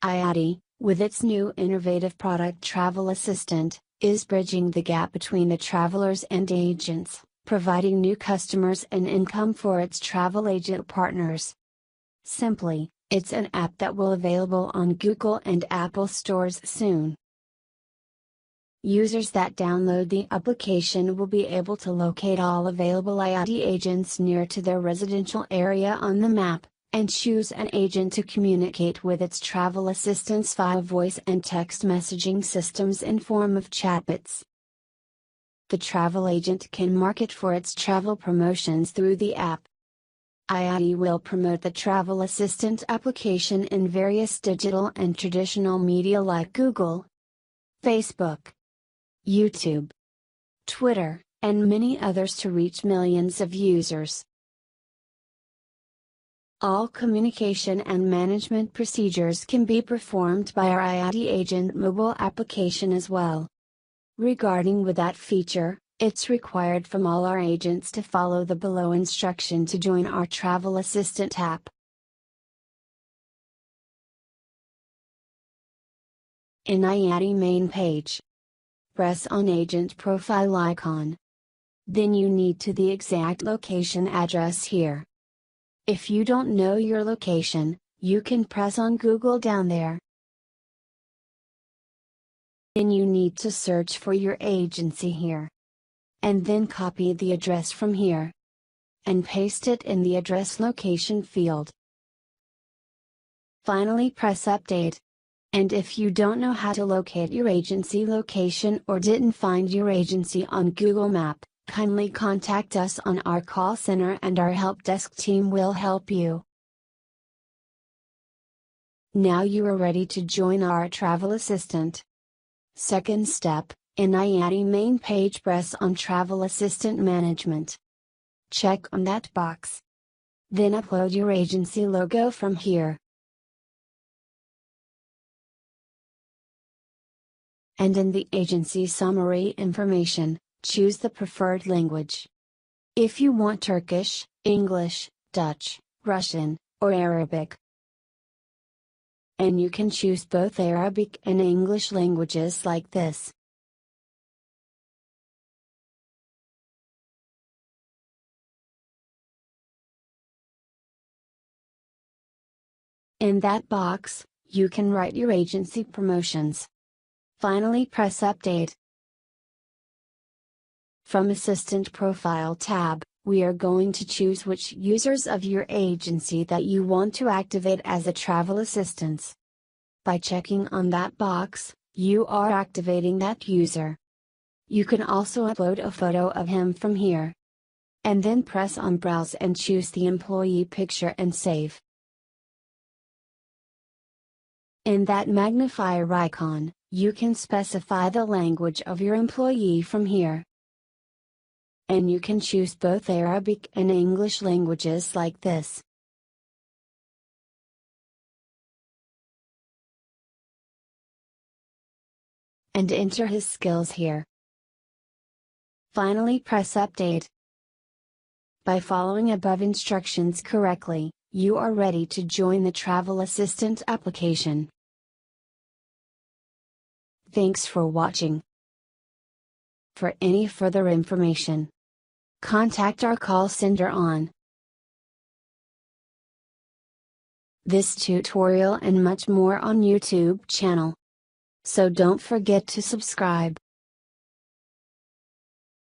IATI, with its new innovative product Travel Assistant, is bridging the gap between the travelers and agents, providing new customers and income for its travel agent partners. Simply, it's an app that will be available on Google and Apple stores soon. Users that download the application will be able to locate all available IATI agents near to their residential area on the map, and choose an agent to communicate with its travel assistance via voice and text messaging systems in form of chatbots. The travel agent can market for its travel promotions through the app. IATI will promote the Travel Assistant application in various digital and traditional media like Google, Facebook, YouTube, Twitter, and many others to reach millions of users. All communication and management procedures can be performed by our IATI Agent mobile application as well. Regarding with that feature, it's required from all our agents to follow the below instruction to join our Travel Assistant app. In IATI main page, press on Agent Profile icon. Then you need to the exact location address here. If you don't know your location, you can press on Google down there. Then you need to search for your agency here. And then copy the address from here. And paste it in the address location field. Finally press Update. And if you don't know how to locate your agency location or didn't find your agency on Google Map, kindly contact us on our call center and our help desk team will help you. Now you are ready to join our Travel Assistant. Second step, in IATI main page press on Travel Assistant Management. Check on that box. Then upload your agency logo from here. And in the agency summary information, choose the preferred language. If you want Turkish, English, Dutch, Russian, or Arabic. And you can choose both Arabic and English languages like this. In that box, you can write your agency promotions. Finally press Update. From Assistant Profile tab, we are going to choose which users of your agency that you want to activate as a travel assistant. By checking on that box, you are activating that user. You can also upload a photo of him from here. And then press on Browse and choose the employee picture and save. In that magnifier icon, you can specify the language of your employee from here. And you can choose both Arabic and English languages like this. And enter his skills here. Finally press Update. By following above instructions correctly, you are ready to join the Travel Assistant application. Thanks for watching. For any further information, contact our call center on this tutorial and much more on YouTube channel. So don't forget to subscribe.